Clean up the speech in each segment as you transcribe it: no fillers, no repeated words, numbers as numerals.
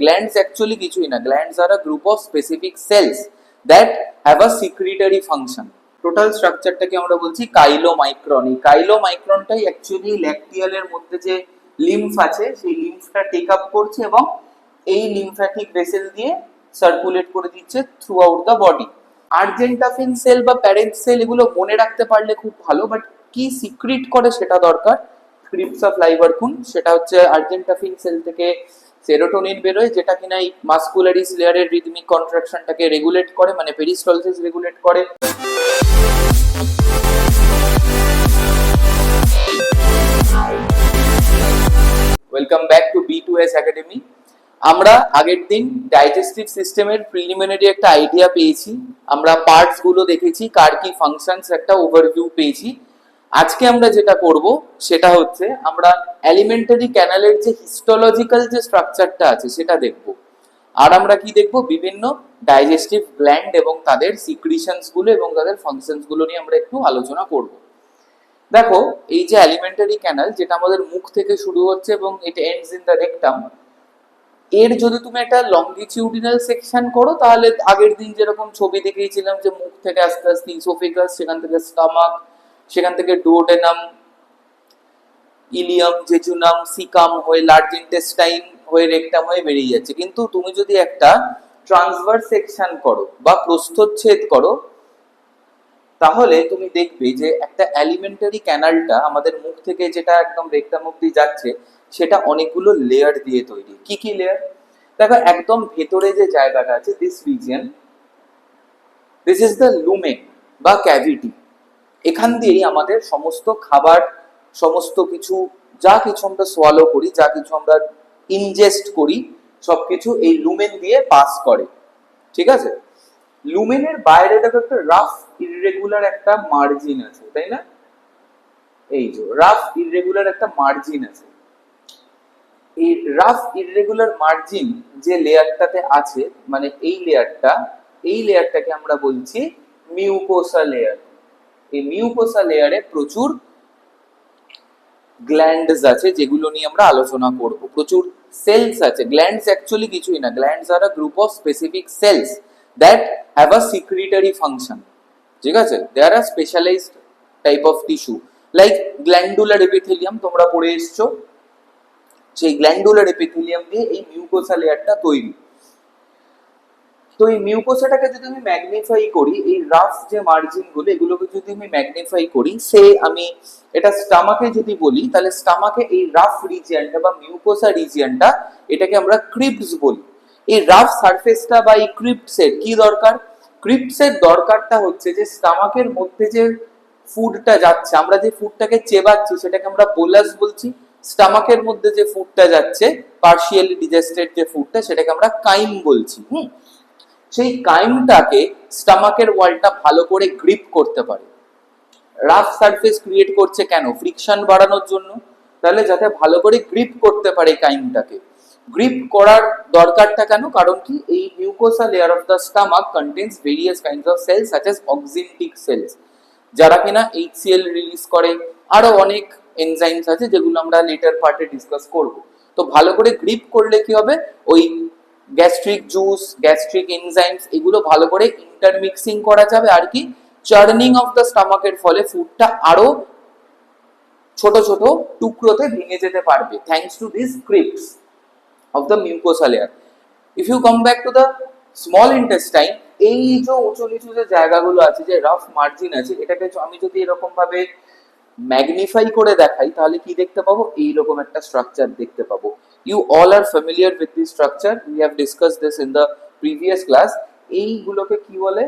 Glands actually কিছুই না, glands are a group of specific cells that have a secretory function. Total স্ট্রাকচারটাকে আমরা বলছি কাইলোমাইক্রন। এই কাইলোমাইক্রনটাই অ্যাকচুয়ালি ল্যাকটিয়ালের মধ্যে যে লিম্ফ আছে সেই লিম্ফটা টেক আপ করছে এবং এই লিম্ফ্যাটিক ভেসেল দিয়ে সার্কুলেট করে দিচ্ছে throughout the body. Argentaffin cell বা প্যারেন্ট সেল এগুলো মনে রাখতে পারলে খুব ভালো, বাট কি সিক্রিট করে সেটা দরকার। ক্রিপস অফ লাইভারকুন, সেটা হচ্ছে আর্জেন্টাফিন সেল থেকে সেরোটোনিন বেরোয়, যেটা কিনা এই মাসকুলারিস লেয়ারের রিদমিক কন্ট্রাকশনটাকে রেগুলেট করে, মানে পেরিস্টালসিস রেগুলেট করে। Welcome back to B2S academy. আমরা আগের দিন ডাইজেস্টিভ সিস্টেমের প্রিলিমিনারি একটা আইডিয়া পেয়েছি, আমরা পার্টস গুলো দেখেছি, কার কি ফাংশনস একটা ওভারভিউ পেয়েছি। আজকে আমরা যেটা করব সেটা হচ্ছে আমরা এলিমেন্টারি ক্যানালের যে হিস্টোলজিক্যাল যে স্ট্রাকচারটা আছে সেটা দেখব। আর আমরা কি দেখব, বিভিন্ন ডাইজেস্টিভ গ্ল্যান্ড এবং তাদের সিক্রিশনস গুলো এবং তাদের ফাংশনস গুলো নিয়ে আমরা একটু আলোচনা করব। দেখো, এই যে এলিমেন্টারি ক্যানাল যেটা আমাদের মুখ থেকে শুরু হচ্ছে এবং এটা এন্ডস ইন দ্য রেকটাম, এর যদি তুমি একটা লংগিটিউডিনাল সেকশন করো তাহলে আগের দিন যেরকম ছবি দেখিয়েছিলাম যে মুখ থেকে আস্তে আস্তে ইসোফেগাস, সেখান থেকে স্টমাক, সেখান থেকে ডুওডেনাম, ইলিয়াম, জেজুনাম, সিকাম হয়ে লার্জ ইন্টেস্টাইন হয়ে রেকটাম হয়ে বেরিয়ে যাচ্ছে। কিন্তু তুমি যদি একটা ট্রান্সভার্স সেকশন করো বা প্রস্থচ্ছেদ করো তাহলে তুমি দেখবে যে একটা এলিমেন্টারি ক্যানালটা আমাদের মুখ থেকে যেটা একদম রেকটাম অব্দি যাচ্ছে সেটা অনেকগুলো লেয়ার দিয়ে তৈরি। কি কি লেয়ার? দেখো, একদম ভেতরে যে জায়গাটা আছে, this region, this is the lumen বা ক্যাভিটি। এখান দিয়েই আমাদের সমস্ত খাবার, সমস্ত কিছু, যা কিছু আমরা সোয়ালো করি, যা কিছু আমরা ইনজেস্ট করি, সবকিছু এই লুমেন দিয়ে পাস করে। ঠিক আছে? লুমেনের বাইরে দেখো একটা রাফ ইররেগুলার একটা মার্জিন আছে, তাই না? এই যে রাফ ইররেগুলার একটা মার্জিন আছে। এই রাফ ইররেগুলার মার্জিন যে লেয়ারটাতে আছে, মানে এই লেয়ারটাকে আমরা বলছি মিউকোসা লেয়ার। এই মিউকোসা লেয়ারে প্রচুর গ্ল্যান্ডস আছে যেগুলো নিয়ে আমরা আলোচনা করব। প্রচুর সেলস আছে। গ্ল্যান্ডস অ্যাকচুয়ালি কিছুই না, glands are a group of specific cells that have a secretory function. ঠিক আছে? They are a specialized type of tissue, like glandular epithelium তোমরা পড়ে এসছো। সেই গ্ল্যান্ডুলার এপিথেলিয়াম দিয়ে এই মিউকোসা লেয়ারটা তৈরি। তো এই মিউকোসাটাকে যদি আমি ম্যাগনিফাই করি, এই রাফ যে মার্জিন গুলো এগুলোকে যদি আমি ম্যাগনিফাই করি, সে আমি এটা স্টামাকে যদি বলি তাহলে স্টামাকে এই রাফ রিজিয়নটা বা মিউকোসা রিজিয়নটা, এটাকে আমরা ক্রিপ্টস বলি। এই রাফ সারফেসটা বা এই ক্রিপ্টসের কি দরকার? ক্রিপ্টসের দরকারটা হচ্ছে যে স্টামাকের মধ্যে যে ফুডটা যাচ্ছে, আমরা যে ফুডটাকে চেবাচ্ছি সেটাকে আমরা বোলাস বলছি। স্টামাকের মধ্যে যে ফুডটা যাচ্ছে, পার্শিয়ালি ডিজেস্টেড যে ফুডটা, সেটাকে আমরা কাইম বলছি। সেই কাইমটাকে স্টামাকের ওয়ালটা ভালো করে গ্রিপ করতে পারে। রাফ সারফেস ক্রিয়েট করছে কেন? ফ্রিকশন বাড়ানোর জন্য। তাহলে যাতে ভালো করে গ্রিপ করতে পারে কাইমটাকে। গ্রিপ করার দরকারটা কেন? কারণ কি, এই mucosa layer of the stomach contains various kinds of cells such as oxyntic cells, যারা কিনা HCl রিলিজ করে। আরো অনেক এনজাইমস আছে যেগুলো আমরা লেটার পার্টে ডিসকাস করব। তো ভালো করে গ্রিপ করলে কি হবে, ওই গ্যাস্ট্রিক জুস, গ্যাস্ট্রিক এনজাইমস এগুলো ভালো করে ইন্টারমিক্সিং করা যাবে। আর কি, চার্নিং অফ দ্য স্টমাকের ফলে ফুডটা আরো ছোট ছোট টুকরোতে ভেঙে যেতে পারবে, thanks to this crypts of the mucosa layer. If you come back to the small intestine, এই যে উঁচু নিচু যে জায়গাগুলো আছে, যে রাফ মার্জিন আছে, এটাকে আমি যদি এরকম ভাবে ম্যাগনিফাই করে দেখাই তাহলে কি দেখতে পাবো? এইরকম একটা স্ট্রাকচার দেখতে পাবো। You all are familiar with this structure. We have discussed this in the previous class. এইগুলোকে কি বলে?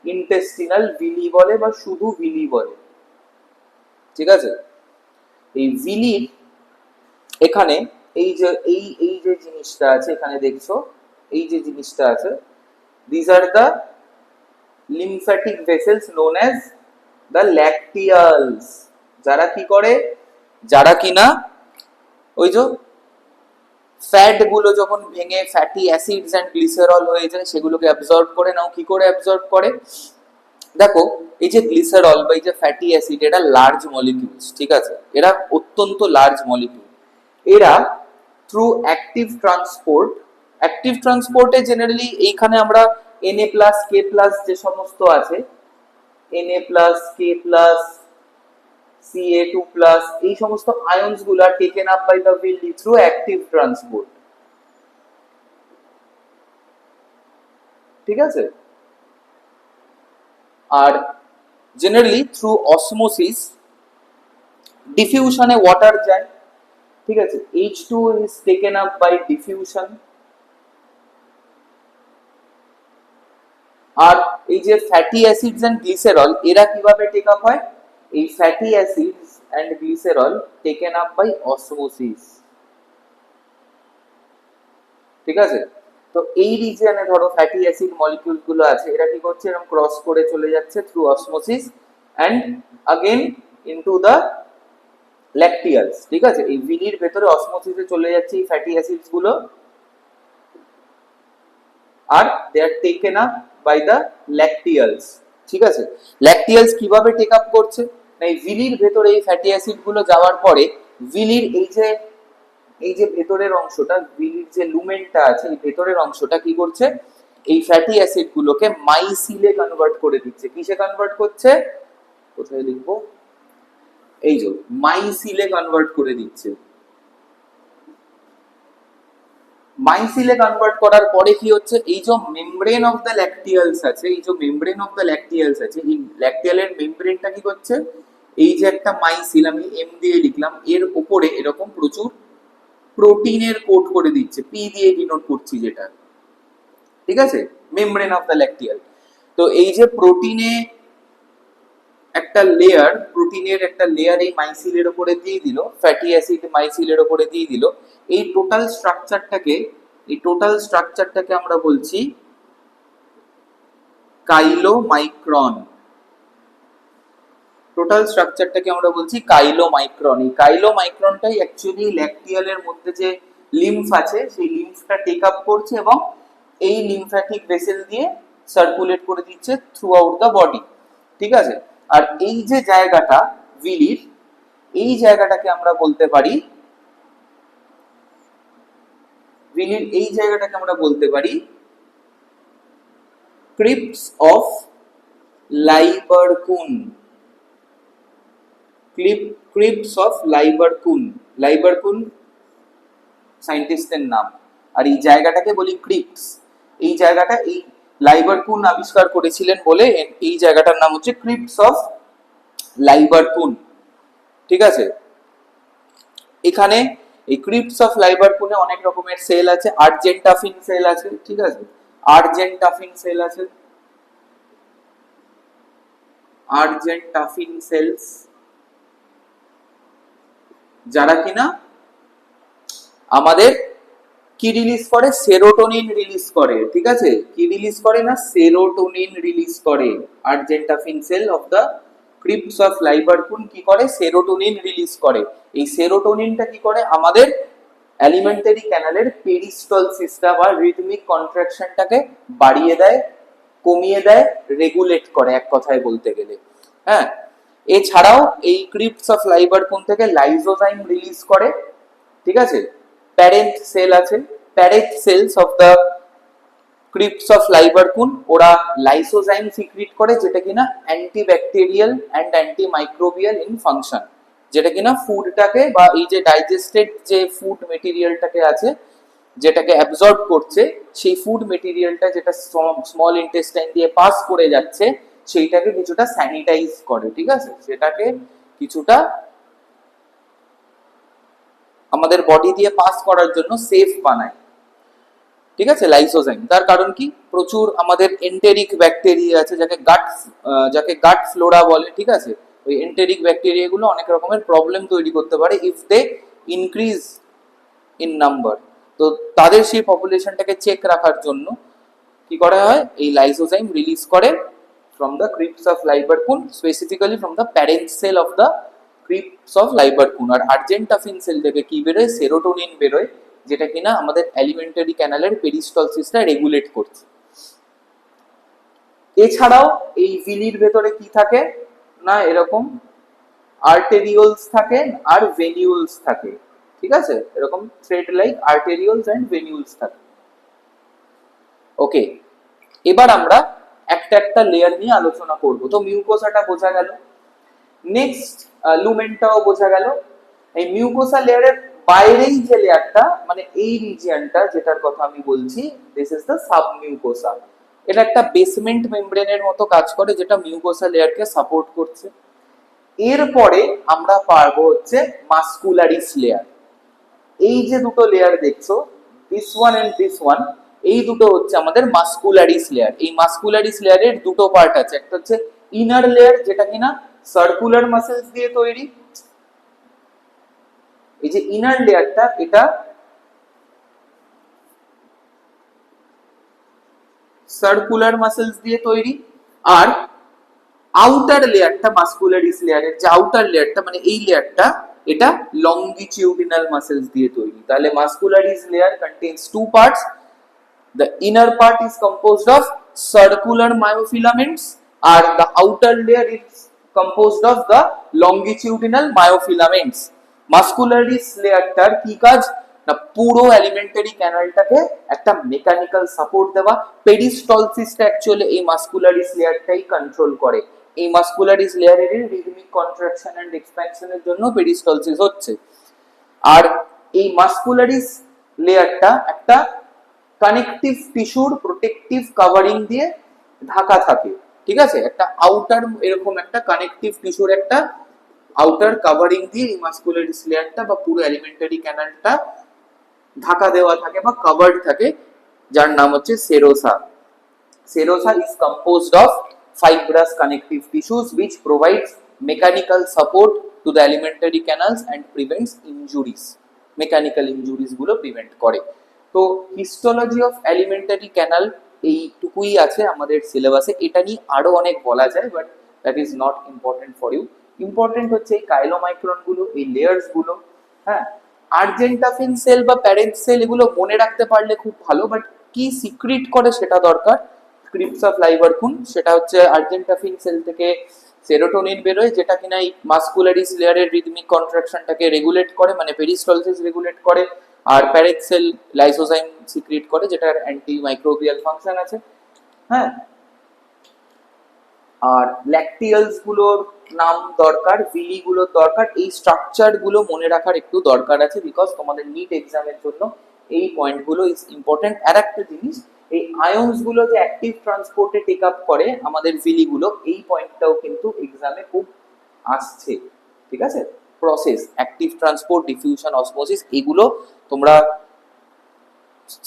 ইন্টেস্টিনাল ভিলি বলে বা শুধু ভিলি বলে। ঠিক আছে? এই ভিলির এখানে এই যে জিনিসটা আছে, এখানে দেখছো এই যে জিনিসটা আছে, these are the lymphatic vessels known as the lacteals, যারা কি করে, যারা কিনা ওই যে ফ্যাট গুলো যখন ভেঙে ফ্যাটি অ্যাসিডস এন্ড গ্লিসারল হয়ে যায় সেগুলোকে অ্যাবজর্ব করে নাও। কি করে অ্যাবজর্ব করে? দেখো, এই যে গ্লিসারল বা এই যে ফ্যাটি অ্যাসিড, এটা লার্জ মলিকিউলস। ঠিক আছে? এরা অত্যন্ত লার্জ মলিকিউল। এরা থ্রু অ্যাক্টিভ ট্রান্সপোর্ট। অ্যাক্টিভ ট্রান্সপোর্টে জেনারেলি এইখানে আমরা Na প্লাস কে প্লাস যে সমস্ত আছে, Na plus K plus Ca2 plus এই সমস্ত আয়নস গুলো আর taken up by the Villi through active transport. ঠিক আছে, আর জেনারেলি থ্রু অসমোসিস ডিফিউশনে ওয়াটার যায়। ঠিক আছে, H2 is taken up by diffusion। আর এই যে ফ্যাটি অ্যাসিডস এন্ড গ্লিসেরল এরা কিভাবে টেক আপ হয়? এই fatty acids and glycerol taken up by osmosis. ঠিক আছে, তো এই রিজিয়নে ধরো ফ্যাটি অ্যাসিড মলিকিউল গুলো আছে, এরা কি করছে, এরকম ক্রস করে চলে যাচ্ছে through osmosis and again into the lacteals. ঠিক আছে, এই ভিলির ভেতরে অসমোসিসে চলে যাচ্ছে এই ফ্যাটি অ্যাসিডস গুলো, আর দে আর taken up by the lacteals. ঠিক আছে, ল্যাকটিয়ালস কিভাবে টেক আপ করছে না, এই ভিলির ভেতরে এই ফ্যাটি অ্যাসিড গুলো যাওয়ার পরে ভিলির এই যে ভেতরের অংশটা, ভিলির যে লুমেনটা আছে এই ভেতরের অংশটা কি করছে, এই ফ্যাটি অ্যাসিড গুলোকে মাইসিলে কনভার্ট করে দিচ্ছে। কিসে কনভার্ট করছে, কোথায় লিখবো, এই যে মাইসিলে কনভার্ট করে দিচ্ছে। মাইসিলে কনভার্ট করার পরে কি হচ্ছে, এই যে মেমব্রেন অফ দ্য ল্যাকটিয়ালস আছে, এই যে মেমব্রেন অফ দ্য ল্যাকটিয়ালস আছে, এই ল্যাকটিয়ালের মেমব্রেনটা কি করছে, এই যে একটা মাইসিল আমি এম দিয়ে লিখলাম, এর উপরে এরকম প্রচুর প্রোটিনের কোট করে দিচ্ছে, পি দিয়ে ডিনোট করছি যেটা। ঠিক আছে, মেমব্রেন অফ দ্য ল্যাকটিয়াল। তো এই যে প্রোটিনে একটা লেয়ার, প্রোটিনের একটা লেয়ার এই মাইসিলের উপরে দিয়ে দিল, ফ্যাটি অ্যাসিড মাইসিলের উপরে দিয়ে দিল, এই টোটাল স্ট্রাকচারটাকে আমরা বলছি কাইলোমাইক্রন। টোটাল স্ট্রাকচারটাকে আমরা বলছি কাইলোমাইক্রন। এই কাইলোমাইক্রনটাই অ্যাকচুয়ালি ল্যাকটিয়ালের মধ্যে যে লিম্ফ আছে সেই লিম্ফটা টেক আপ করছে এবং এই লিম্ফ্যাটিক ভেসেল দিয়ে সার্কুলেট করে দিচ্ছে থ্রু আউট দ্য বডি। ঠিক আছে, আর এই যে জায়গাটা ভিলির, এই জায়গাটাকে আমরা বলতে পারি, ভিলির এই জায়গাটাকে আমরা বলতে পারি ক্রিপ্টস অফ লাইবারকুন। ক্রিপ্টস অফ লাইবারকুন, লাইবারকুন সায়েন্টিস্টের নাম, আর এই জায়গাটাকে বলি ক্রিপ্টস। এই জায়গাটা এই লাইবারকুন আবিষ্কার করেছিলেন বলে এই জায়গাটার নাম হচ্ছে ক্রিপ্টস অফ লাইবারকুন। ঠিক আছে, এখানে এই ক্রিপ্টস অফ লাইবারকুনে অনেক রকমের সেল আছে, আর্জেন্টাফিন সেল আছে। ঠিক আছে, আর্জেন্টাফিন সেল আছে, আর্জেন্টাফিন সেলস, যারা কিনা আমাদের কি রিলিজ করে, সেরোটোনিন রিলিজ করে। ঠিক আছে, কি রিলিজ করে না, সেরোটোনিন রিলিজ করে। আর্জেন্টাফিন সেল অফ দা ক্রিপ্টস অফ লাইবারকুন কি করে, সেরোটোনিন রিলিজ করে। এই সেরোটোনিনটা কি করে, আমাদের অ্যালিমেন্টারি ক্যানালের পেরিস্টলসিসটা বা রিদমিক কন্ট্রাকশনটাকে বাড়িয়ে দেয়, কমিয়ে দেয়, রেগুলেট করে এক কথায় বলতে গেলে। হ্যাঁ, এছাড়াও এই ক্রিপ্টস অফ লাইবারকুন থেকে লাইসোজাইম রিলিজ করে। ঠিক আছে, প্যারেন্ট সেল আছে, parent cells of the crypts of Lieberkuhn, ওরা লাইসোজাইম সিক্রিট করে, যেটা কিনা antibacterial and antimicrobial in function, যেটা কিনা ফুডটাকে বা এই যে ডাইজেস্টেড যে ফুড মেটেরিয়ালটাকে আছে যেটাকে অ্যাবজর্ব করছে, সেই ফুড মেটেরিয়ালটা যেটা স্মল ইন্টেস্টাইন দিয়ে পাস করে যাচ্ছে সেইটাকে কিছুটা স্যানিটাইজ করে। ঠিক আছে, সেটাকে কিছুটা আমাদের বডি দিয়ে পাস করার জন্য সেফ বানায়। ঠিক আছে, লাইসোজাইম। তার কারণ কি, প্রচুর আমাদের এন্টেরিক ব্যাকটেরিয়া আছে যাকে গাট ফ্লোরা বলে। ঠিক আছে, ওই এন্টেরিক ব্যাকটেরিয়া গুলো অনেক রকমের প্রবলেম তৈরি করতে পারে if they increase in number. তো তাদের সেই পপুলেশনটাকে চেক রাখার জন্য কি করা হয়, এই লাইসোজাইম রিলিজ করে from the crypts of Liverpool, specifically from the parent cell of the crypts of Liverpool। আর আর্জেন্টাফিন সেল থেকে কি বেরোয়, সেরোটোনিন বেরোয়, যেটা কিনা আমাদের অ্যালিমেন্টারি ক্যানালের পেরিস্টলসিসটা রেগুলেট করছে। এছাড়াও এই ভিলির ভেতরে কি থাকে না, এরকম আর্টেরিওলস থাকে আর ভেনিউলস থাকে। ঠিক আছে, এরকম থ্রেড লাইক আর্টেরিয়লস অ্যান্ড ভেনিউলস থাকে। ওকে, এবার আমরা একটা একটা লেয়ার নিয়ে আলোচনা করব। তো মিউকোসাটা বোঝা গেল, নেক্সট লুমেনটাও বোঝা গেল। এই মিউকোসা লেয়ারের বাইরেই যে লেয়ারটা, মানে এই রিজিয়নটা যেটার কথা আমি বলছি, দিস ইজ দ্য সাবমিউকোসা। এটা একটা বেসমেন্ট মেমব্রেনের মতো কাজ করে, যেটা মিউকোসা লেয়ারকে সাপোর্ট করছে। এরপরে আমরা পারবো হচ্ছে মাস্কুলারিস লেয়ার। এই যে দুটো লেয়ার দেখছো, this one and this one, এই দুটো হচ্ছে আমাদের মাস্কুলারিস লেয়ার। এই মাস্কুলারিস লেয়ারের দুটো পার্ট আছে, একটা হচ্ছে ইনার লেয়ার যেটা কিনা সার্কুলার মাসেলস দিয়ে তৈরি। এই যে ইনার লেয়ারটা, এটা সার্কুলার মাসেলস দিয়ে তৈরি। আর আউটার লেয়ারটা, মাস্কুলারিস লেয়ারের যে আউটার লেয়ারটা, মানে এই লেয়ারটা, এটা লংগিটিউডিনাল মাসেলস দিয়ে তৈরি। তাহলে muscularis layer contains two parts. The inner part is composed of circular myofilaments, and the outer layer is composed of the longitudinal myofilaments. Muscularis layerটার কি কাজ না, পুরো এলিমেন্টারি ক্যানালটাকে একটা মেকানিক্যাল সাপোর্ট দেওয়া। পেরিস্টলসিসটা অ্যাকচুয়ালি এই মাস্কুলারিস লেয়ারটাই কন্ট্রোল করে। এই মাস্কুলারিস লেয়ারের রিদমিক কন্ট্রাকশন এন্ড এক্সপ্যানশনের জন্য পেরিস্টলসিস হচ্ছে। আর এই মাস্কুলারিস লেয়ারটা একটা কানেকটিভ টিস্যুর প্রোটেকটিভ কাভারিং দিয়ে ঢাকা থাকে। ঠিক আছে, একটা আউটার এরকম একটা কানেকটিভ টিস্যুর একটা আউটার কাভারিং দিয়ে এই মাস্কুলারিস লেয়ারটা বা পুরো এলিমেন্টারি ক্যানালটা ঢাকা দেওয়া থাকে বা কভার্ড থাকে, যার নাম হচ্ছে serosa. Serosa is composed of fibrous connective tissues which provides mechanical support to the alimentary canals and prevents injuries. Mechanical injuries গুলো prevent করে। তো হিস্টোলজি অফ এলিমেন্টারি ক্যানাল এইটুকুই আছে আমাদের সিলেবাসে। এটা নিয়ে আরো অনেক বলা যায়, but that is not important for you. Important হচ্ছে এই কাইলোমাইক্রন গুলো, এই লেয়ার্স গুলো। হ্যাঁ, আর্জেন্টাফিন সেল বা প্যারেন্ট সেল এগুলো মনে রাখতে পারলে খুব ভালো, বাট কি সিক্রিট করে সেটা দরকার। ক্রিপস অফ লাইভারকুন, সেটা হচ্ছে আর্জেন্টাফিন সেল থেকে সেরোটোনিন বেরোয়, যেটা কিনা এই মাস্কুলারিস লেয়ারের রিদমিক কন্ট্রাকশনটাকে রেগুলেট করে, মানে পেরিস্টলসিস রেগুলেট করে। আর প্যারেন্ট সেল লাইসোজাইম সিক্রিট করে, যেটার অ্যান্টি মাইক্রোবিয়াল ফাংশন আছে। হ্যাঁ, আর ল্যাকটিয়ালস গুলোর নাম দরকার, ভিলি গুলোর দরকার। এই স্ট্রাকচার গুলো মনে রাখার একটু দরকার আছে, বিকজ তোমাদের নিট এক্সামের জন্য এই পয়েন্ট গুলো ইজ ইম্পর্টেন্ট। আর একটা জিনিস, এই আয়ন্স গুলো যে অ্যাক্টিভ ট্রান্সপোর্টে টেক আপ করে আমাদের ভিলি গুলো, এই পয়েন্টটাও কিন্তু এক্সামে খুব আসছে। ঠিক আছে, process, active transport, diffusion, osmosis, এগুলো তোমরা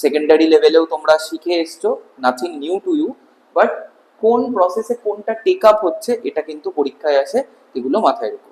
সেকেন্ডারি লেভেলেও তোমরা শিখে এসছো, nothing new to you. But কোন প্রসেসে কোনটা টেক আপ হচ্ছে এটা কিন্তু পরীক্ষায় আসে, এগুলো মাথায় রেখো।